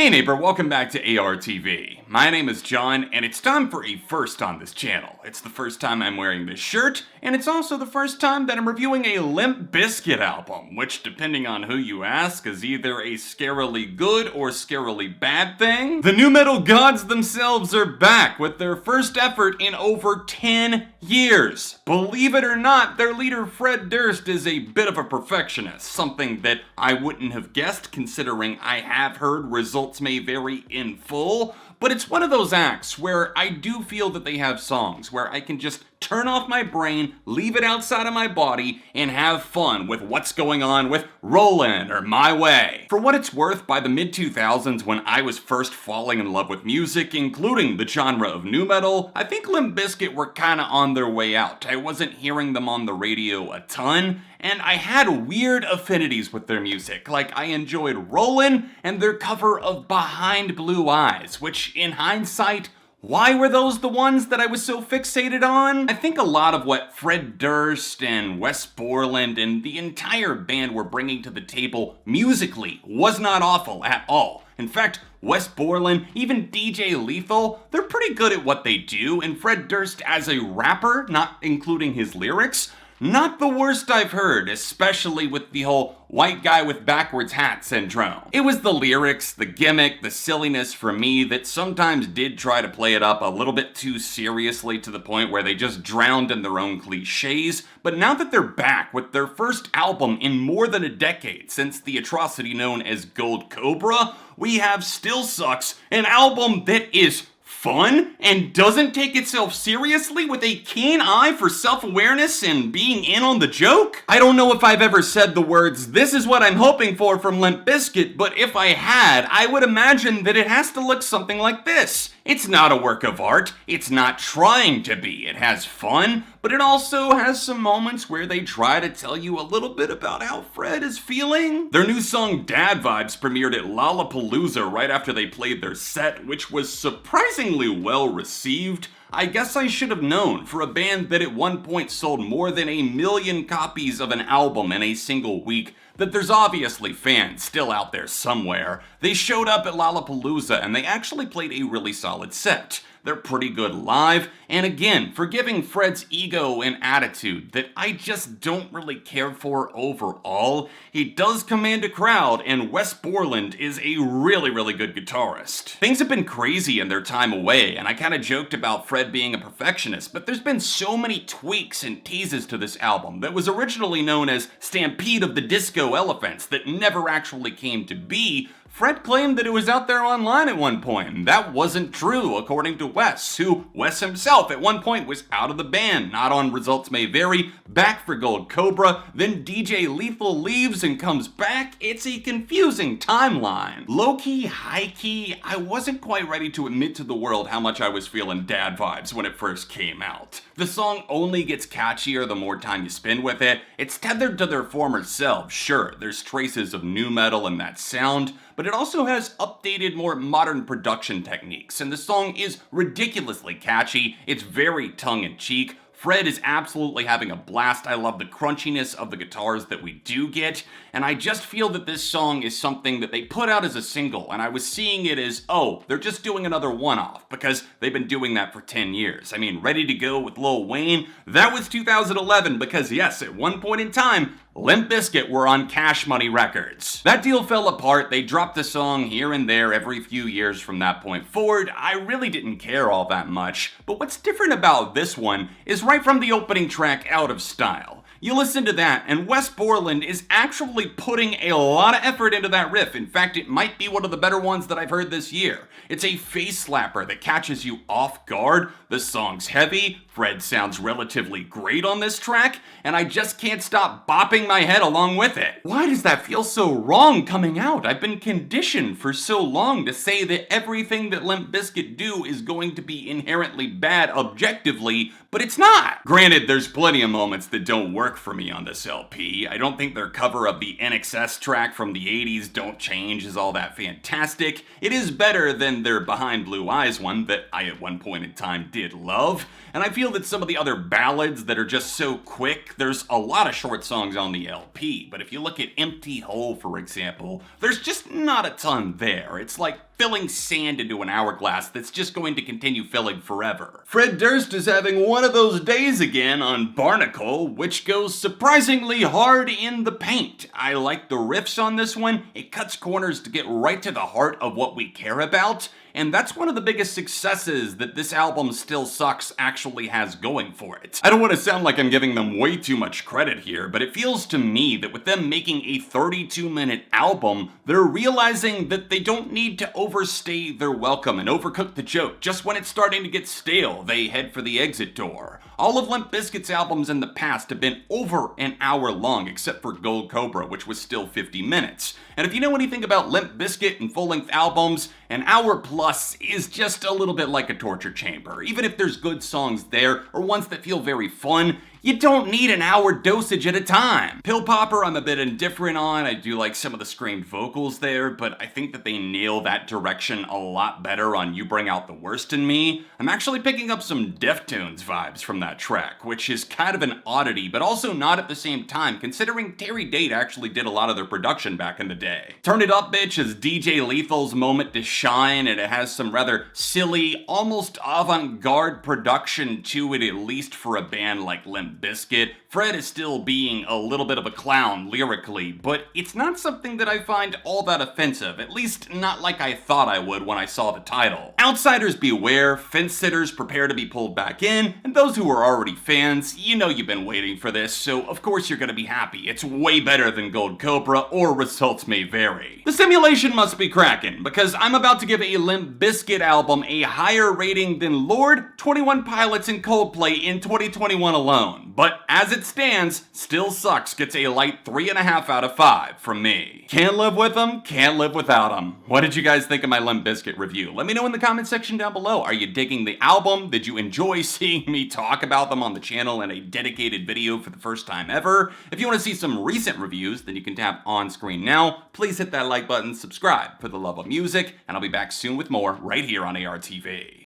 Hey neighbor, welcome back to ARTV. My name is John, and it's time for a first on this channel. It's the first time I'm wearing this shirt, and it's also the first time that I'm reviewing a Limp Bizkit album, which, depending on who you ask, is either a scarily good or scarily bad thing. The nu metal gods themselves are back with their first effort in over 10 years. Believe it or not, their leader Fred Durst is a bit of a perfectionist, something that I wouldn't have guessed considering I have heard results may vary in full, but it's one of those acts where I do feel that they have songs where I can just turn off my brain, leave it outside of my body, and have fun with what's going on with Rollin' or My Way. For what it's worth, by the mid-2000s when I was first falling in love with music, including the genre of nu metal, I think Limp Bizkit were kinda on their way out. I wasn't hearing them on the radio a ton, and I had weird affinities with their music. Like, I enjoyed Rollin' and their cover of Behind Blue Eyes, which in hindsight, why were those the ones that I was so fixated on? I think a lot of what Fred Durst and Wes Borland and the entire band were bringing to the table musically was not awful at all. In fact, Wes Borland, even DJ Lethal, they're pretty good at what they do, and Fred Durst as a rapper, not including his lyrics, not the worst I've heard, especially with the whole white guy with backwards hat syndrome. It was the lyrics, the gimmick, the silliness for me that sometimes did try to play it up a little bit too seriously to the point where they just drowned in their own cliches. But now that they're back with their first album in more than a decade since the atrocity known as Gold Cobra, we have Still Sucks, an album that is fun and doesn't take itself seriously with a keen eye for self-awareness and being in on the joke. I don't know if I've ever said the words, "This is what I'm hoping for" from Limp Bizkit, but if I had, I would imagine that it has to look something like this. It's not a work of art, it's not trying to be. It has fun, but it also has some moments where they try to tell you a little bit about how Fred is feeling. Their new song Dad Vibes premiered at Lollapalooza right after they played their set, which was surprisingly well received. I guess I should have known, for a band that at one point sold more than 1 million copies of an album in a single week, that there's obviously fans still out there somewhere. They showed up at Lollapalooza and they actually played a really solid set. They're pretty good live, and again, forgiving Fred's ego and attitude that I just don't really care for overall, he does command a crowd, and Wes Borland is a really good guitarist. Things have been crazy in their time away, and I kinda joked about Fred being a perfectionist, but there's been so many tweaks and teases to this album that was originally known as Stampede of the Disco Elephants that never actually came to be. Fred claimed that it was out there online at one point, and that wasn't true, according to Wes, who, Wes himself, at one point was out of the band, not on Results May Vary, back for Gold Cobra, then DJ Lethal leaves and comes back. It's a confusing timeline. Low-key, high-key, I wasn't quite ready to admit to the world how much I was feeling Dad Vibes when it first came out. The song only gets catchier the more time you spend with it. It's tethered to their former selves, sure, there's traces of nu metal in that sound, but it also has updated, more modern production techniques, and the song is ridiculously catchy. It's very tongue-in-cheek. Fred is absolutely having a blast. I love the crunchiness of the guitars that we do get, and I just feel that this song is something that they put out as a single, and I was seeing it as, oh, they're just doing another one-off, because they've been doing that for 10 years. I mean, Ready to Go with Lil Wayne, that was 2011, because yes, at one point in time, Limp Bizkit were on Cash Money Records. That deal fell apart. They dropped the song here and there every few years from that point forward. I really didn't care all that much, but what's different about this one is right from the opening track, Out of Style. You listen to that, and Wes Borland is actually putting a lot of effort into that riff. In fact, it might be one of the better ones that I've heard this year. It's a face slapper that catches you off guard. The song's heavy, Fred sounds relatively great on this track, and I just can't stop bopping my head along with it. Why does that feel so wrong coming out? I've been conditioned for so long to say that everything that Limp Bizkit do is going to be inherently bad objectively, but it's not. Granted, there's plenty of moments that don't work for me on this LP. I don't think their cover of the INXS track from the 80s, Don't Change, is all that fantastic. It is better than their Behind Blue Eyes one that I at one point in time did love, and I feel feel that some of the other ballads that are just so quick, there's a lot of short songs on the LP, but if you look at Empty Hole, for example, there's just not a ton there. It's like filling sand into an hourglass that's just going to continue filling forever. Fred Durst is having one of those days again on Barnacle, which goes surprisingly hard in the paint. I like the riffs on this one. It cuts corners to get right to the heart of what we care about, and that's one of the biggest successes that this album Still Sucks actually has going for it. I don't want to sound like I'm giving them way too much credit here, but it feels to me that with them making a 32-minute album, they're realizing that they don't need to overstay their welcome and overcook the joke. Just when it's starting to get stale, they head for the exit door. All of Limp Bizkit's albums in the past have been over an hour long, except for Gold Cobra, which was still 50 minutes. And if you know anything about Limp Bizkit and full-length albums, an hour plus is just a little bit like a torture chamber. Even if there's good songs there, or ones that feel very fun, you don't need an hour dosage at a time. Pill Popper I'm a bit indifferent on. I do like some of the screamed vocals there, but I think that they nail that direction a lot better on You Bring Out the Worst in Me. I'm actually picking up some Deftones vibes from that track, which is kind of an oddity, but also not at the same time, considering Terry Date actually did a lot of their production back in the day. Turn It Up Bitch is DJ Lethal's moment to shine, and it has some rather silly, almost avant-garde production to it, at least for a band like Limp Bizkit. Fred is still being a little bit of a clown lyrically, but it's not something that I find all that offensive, at least not like I thought I would when I saw the title. Outsiders beware, fence sitters prepare to be pulled back in, and those who are already fans, you know you've been waiting for this, so of course you're gonna be happy. It's way better than Gold Cobra, or results may vary. The simulation must be cracking, because I'm about to give a Limp Bizkit album a higher rating than Lorde, 21 Pilots, and Coldplay in 2021 alone. But as it stands, Still Sucks gets a light 3.5 out of 5 from me. Can't live with them, can't live without them. What did you guys think of my Limp Bizkit review? Let me know in the comment section down below. Are you digging the album? Did you enjoy seeing me talk about them on the channel in a dedicated video for the first time ever? If you want to see some recent reviews, then you can tap on screen now. Please hit that like button, subscribe for the love of music, and I'll be back soon with more right here on ARTV.